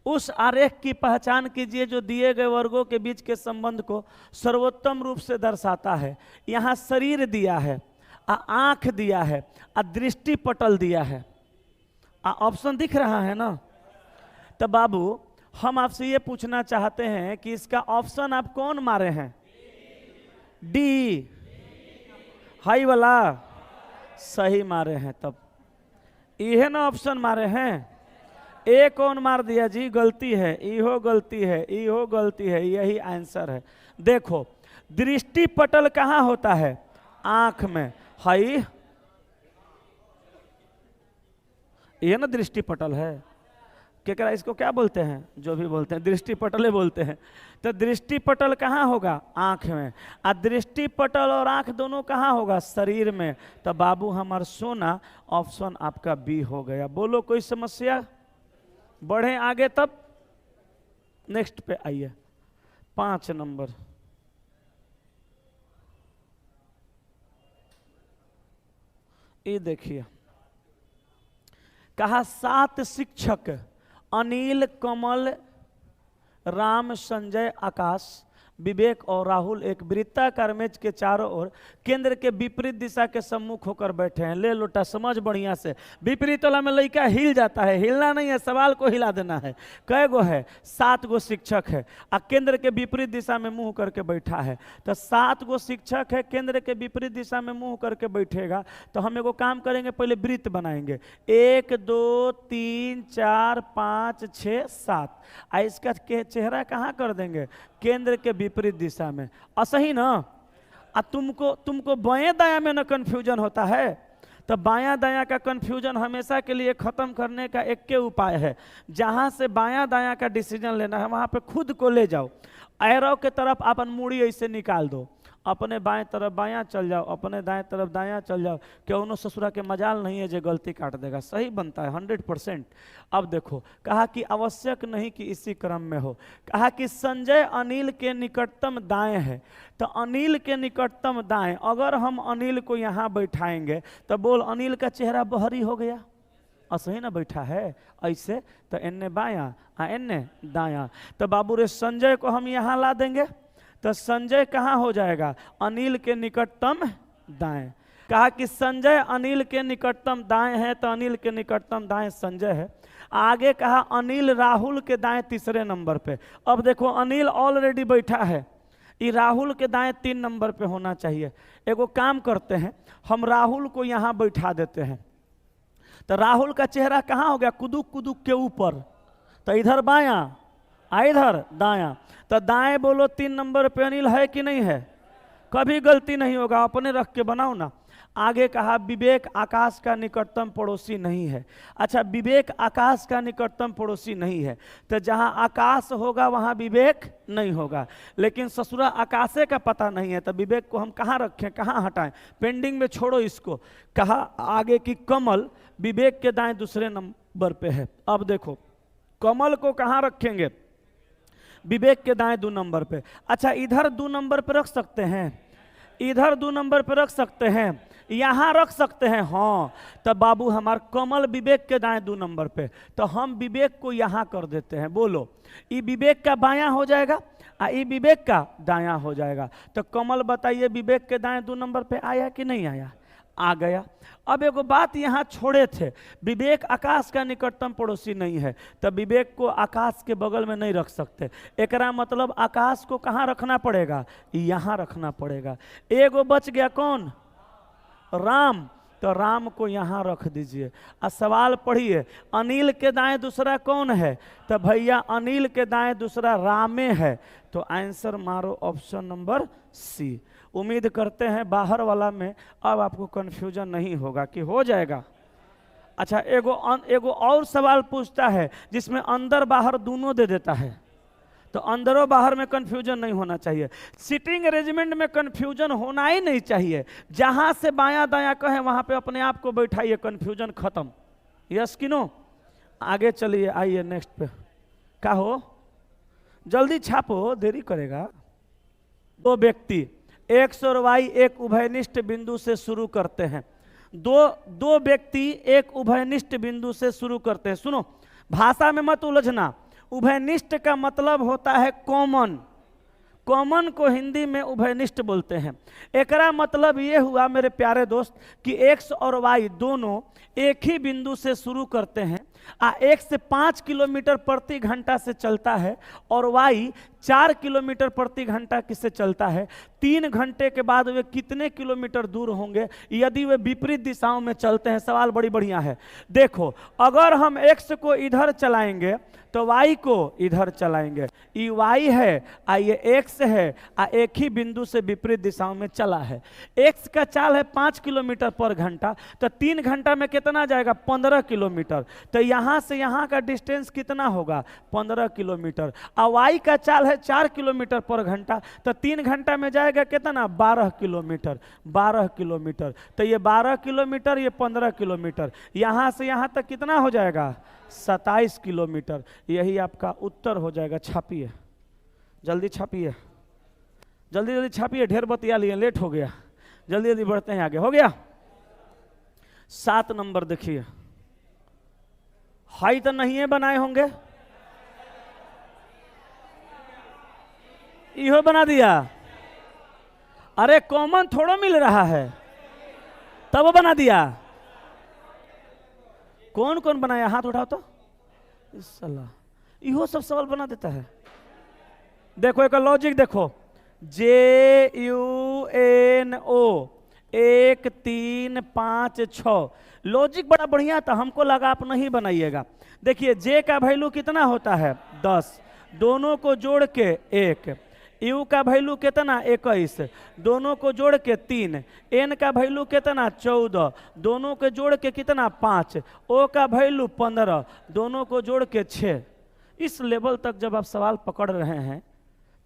उस आरेख की पहचान कीजिए जो दिए गए वर्गों के बीच के संबंध को सर्वोत्तम रूप से दर्शाता है। यहाँ शरीर दिया है, आंख दिया है, दृष्टि पटल दिया है। ऑप्शन दिख रहा है ना? तो बाबू हम आपसे ये पूछना चाहते हैं कि इसका ऑप्शन आप कौन मारे हैं? डी, हाई वाला सही मारे हैं। तब यह ना ऑप्शन मारे हैं। ए कौन मार दिया जी? गलती है, इहो गलती है, इहो गलती है, यही आंसर है। देखो दृष्टि पटल कहाँ होता है? आंख में। हाई ये ना दृष्टि पटल है। क्या इसको क्या बोलते हैं? जो भी बोलते हैं दृष्टि पटल बोलते हैं। तो दृष्टि पटल कहाँ होगा? आंख में। और दृष्टि पटल और आंख दोनों कहाँ होगा? शरीर में। तो बाबू हमार सोना ऑप्शन आपका बी हो गया। बोलो कोई समस्या? बढ़े आगे तब नेक्स्ट पे आइए। 5 नंबर। ये देखिए कहा 7 शिक्षक अनिल, कमल, राम, संजय, आकाश, विवेक और राहुल एक वृत्ताकार मेज के चारों ओर केंद्र के विपरीत दिशा के सम्मुख होकर बैठे हैं। ले लोटा समझ बढ़िया से। विपरीत वाला में लड़का हिल जाता है, हिलना नहीं है, सवाल को हिला देना है। कै गो है? 7 गो शिक्षक है और केंद्र के विपरीत दिशा में मुंह करके बैठा है। तो 7 गो शिक्षक है, केंद्र के विपरीत दिशा में मुंह करके बैठेगा। तो हम एगो काम करेंगे, पहले वृत्त बनाएंगे। 1 2 3 4 5 6 7। इसका चेहरा कहाँ कर देंगे? केंद्र के विपरीत दिशा में। असही ना? तुमको बाएं दाया में ना कंफ्यूजन होता है? तो बायां दाया का कंफ्यूजन हमेशा के लिए खत्म करने का एक के उपाय है। जहां से बायां दाया का डिसीजन लेना है वहां पे खुद को ले जाओ। एरो के तरफ अपन मूड़ी ऐसे निकाल दो, अपने बाएं तरफ बायां चल जाओ, अपने दाएं तरफ दायां चल जाओ। क्यों ससुरा के मजाल नहीं है जो गलती काट देगा। सही बनता है 100%। अब देखो कहा कि आवश्यक नहीं कि इसी क्रम में हो। कहा कि संजय अनिल के निकटतम दाएं है। तो अनिल के निकटतम दाएं, अगर हम अनिल को यहाँ बैठाएंगे तो बोल अनिल का चेहरा बहरी हो गया। असही ना बैठा है ऐसे। तो एन्ने बायां एन्ने दायां। तो बाबू रे संजय को हम यहाँ ला देंगे तो संजय कहाँ हो जाएगा? अनिल के निकटतम दाएं। कहा कि संजय अनिल के निकटतम दाएं है तो अनिल के निकटतम दाएं संजय है। आगे कहा अनिल राहुल के दाएं तीसरे नंबर पे। अब देखो अनिल ऑलरेडी बैठा है, ये राहुल के दाएं 3 नंबर पे होना चाहिए। एगो काम करते हैं, हम राहुल को यहाँ बैठा देते हैं। तो राहुल का चेहरा कहाँ हो गया? कुदुक कुदुक के ऊपर। तो इधर बायां इधर दायां। तो दाएं बोलो 3 नंबर पे अनिल है कि नहीं है? कभी गलती नहीं होगा, अपने रख के बनाओ ना। आगे कहा विवेक आकाश का निकटतम पड़ोसी नहीं है। अच्छा विवेक आकाश का निकटतम पड़ोसी नहीं है तो जहां आकाश होगा वहां विवेक नहीं होगा। लेकिन ससुरा आकाशे का पता नहीं है तो विवेक को हम कहाँ रखें, कहाँ हटाएं? पेंडिंग में छोड़ो इसको। कहा आगे की कमल विवेक के दाएं दूसरे नंबर पे है। अब देखो कमल को कहाँ रखेंगे? विवेक के दाएं 2 नंबर पे। अच्छा इधर 2 नंबर पे रख सकते हैं, इधर 2 नंबर पे रख सकते हैं, यहाँ रख सकते हैं। हाँ तो बाबू हमार कमल विवेक के दाएं 2 नंबर पे। तो हम विवेक को यहाँ कर देते हैं। बोलो ये विवेक का बायां हो जाएगा और ये विवेक का दायां हो जाएगा। तो कमल बताइए विवेक के दाएं 2 नंबर पे आया कि नहीं आया? आ गया। अब एगो बात यहाँ छोड़े थे, विवेक आकाश का निकटतम पड़ोसी नहीं है तो विवेक को आकाश के बगल में नहीं रख सकते। एकरा मतलब आकाश को कहाँ रखना पड़ेगा? यहाँ रखना पड़ेगा। एगो बच गया कौन? राम। तो राम को यहाँ रख दीजिए। और सवाल पढ़िए अनिल के दाएं दूसरा कौन है? तो भैया अनिल के दाएं दूसरा रामे है। तो आंसर मारो ऑप्शन नंबर सी। उम्मीद करते हैं बाहर वाला में अब आपको कंफ्यूजन नहीं होगा कि हो जाएगा। अच्छा एगो और सवाल पूछता है जिसमें अंदर बाहर दोनों दे देता है तो अंदरों बाहर में कंफ्यूजन नहीं होना चाहिए। सिटिंग अरेंजमेंट में कंफ्यूजन होना ही नहीं चाहिए। जहां से बायां दायां कहे वहां पे अपने आप को बैठाइए, कंफ्यूजन खत्म। यस कि नो? आगे चलिए, आइए नेक्स्ट पे। क्या हो जल्दी छापो, देरी करेगा। 2 व्यक्ति एक्स और वाई एक उभयनिष्ठ बिंदु से शुरू करते हैं। दो व्यक्ति एक उभयनिष्ठ बिंदु से शुरू करते हैं। सुनो भाषा में मत उलझना, उभयनिष्ठ का मतलब होता है कॉमन। कॉमन को हिंदी में उभयनिष्ठ बोलते हैं। एकरा मतलब ये हुआ मेरे प्यारे दोस्त कि एक्स और वाई दोनों एक ही बिंदु से शुरू करते हैं। एक्स से 5 किलोमीटर प्रति घंटा से चलता है और वाई 4 किलोमीटर प्रति घंटा से चलता है। 3 घंटे के बाद वे कितने किलोमीटर दूर होंगे यदि वे विपरीत दिशाओं में चलते हैं? सवाल बड़ी बढ़िया है। देखो, अगर हम एक्स को इधर चलाएंगे तो वाई को इधर चलाएंगे। ये वाई है ये एक्स है एक ही बिंदु से विपरीत दिशाओं में चला है। एक्स का चाल है 5 किलोमीटर पर घंटा, तो 3 घंटा में कितना जाएगा? 15 किलोमीटर। तो यहाँ से यहाँ का डिस्टेंस कितना होगा? 15 किलोमीटर। और वाई का चाल है 4 किलोमीटर पर घंटा, तो 3 घंटा में जाएगा कितना? 12 किलोमीटर। 12 किलोमीटर। तो ये 12 किलोमीटर, ये 15 किलोमीटर। यहाँ से यहाँ तक कितना हो जाएगा? 27 किलोमीटर। यही आपका उत्तर हो जाएगा। छापिए, जल्दी छापिए, जल्दी जल्दी छापिए, ढेर बतिया लिए, लेट हो गया। जल्दी जल्दी बढ़ते हैं आगे। हो गया? 7 नंबर देखिए। हाई तो नहीं है बनाए होंगे? इहो बना दिया। अरे कॉमन थोड़ा मिल रहा है, तब बना दिया। कौन कौन बनाया? हाथ उठाओ तो। इस साला इहो सब सवाल बना देता है। देखो एक लॉजिक देखो, JUNO 1 3 5 6 लॉजिक बड़ा बढ़िया था। हमको लगा आप नहीं बनाइएगा। देखिए जे का वैल्यू कितना होता है? 10, दोनों को जोड़ के 1। यू का वैल्यू कितना? 21, दोनों को जोड़ के 3। एन का वैल्यू कितना? 14, दोनों को जोड़ के कितना? 5। ओ का वैल्यू 15, दोनों को जोड़ के 6। इस लेवल तक जब आप सवाल पकड़ रहे हैं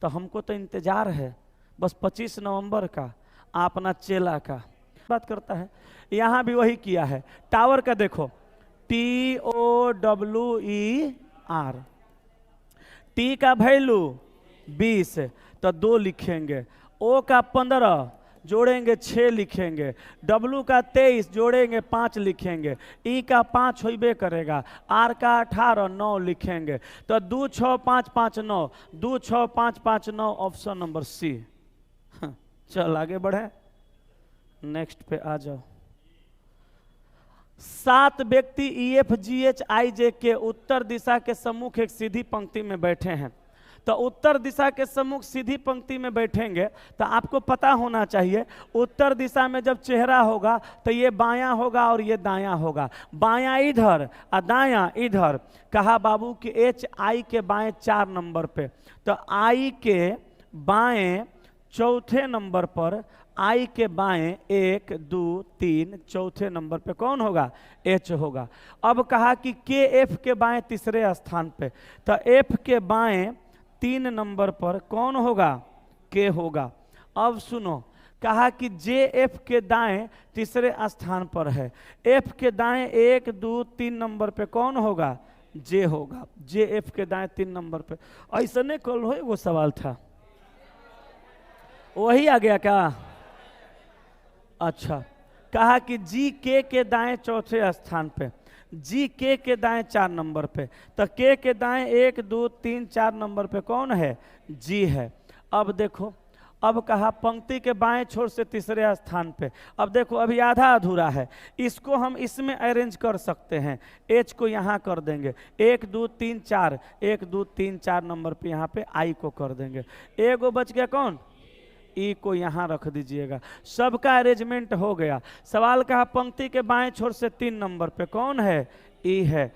तो हमको तो इंतजार है बस 25 नवंबर का, अपना चेला का बात करता है। यहाँ भी वही किया है। टावर का देखो, TOWER, टी का वैल्यू 20 तो 2 लिखेंगे। ओ का 15 जोड़ेंगे 6 लिखेंगे। डब्लू का 23 जोड़ेंगे 5 लिखेंगे। ई का 5 होइबे करेगा। आर का 18 9 लिखेंगे। तो 2 6 5 5 9, 2 6 5 5 9, ऑप्शन नंबर सी। चल आगे बढ़े, नेक्स्ट पे आ जाओ। 7 व्यक्ति EFGHIJ के उत्तर दिशा के सम्मुख एक सीधी पंक्ति में बैठे हैं। तो उत्तर दिशा के सम्मुख सीधी पंक्ति में बैठेंगे तो आपको पता होना चाहिए उत्तर दिशा में जब चेहरा होगा तो ये बायां होगा और ये दायां होगा। बायां इधर और दायां इधर। कहा बाबू कि HI के बाएं 4 नंबर पे, तो I के बाएं चौथे नंबर पर, I के बाएं 1 2 3 चौथे नंबर पे कौन होगा? H होगा। अब कहा कि KF के बाएं तीसरे स्थान पे, तो F के बाएं 3 नंबर पर कौन होगा? K होगा। अब सुनो, कहा कि JF के दाएं तीसरे स्थान पर है। F के दाएं 1 2 3 नंबर पे कौन होगा? J होगा। JF के दाएं 3 नंबर पे। ऐसा नहीं कल हो वो सवाल था, वही आ गया क्या? अच्छा, कहा कि GK के दाएं चौथे स्थान पे, GK के दाएं 4 नंबर पे, तो K के दाएं 1 2 3 4 नंबर पे कौन है? G है। अब देखो, अब कहा पंक्ति के बाएं छोर से तीसरे स्थान पे। अब देखो अभी आधा अधूरा है, इसको हम इसमें अरेंज कर सकते हैं। H को यहाँ कर देंगे, 1 2 3 4, 1 2 3 4 नंबर पे यहाँ पे I को कर देंगे। एगो बच गया कौन? ई को यहाँ रख दीजिएगा। सबका अरेंजमेंट हो गया। सवाल कहा पंक्ति के बाएं छोर से 3 नंबर पे कौन है? ई है।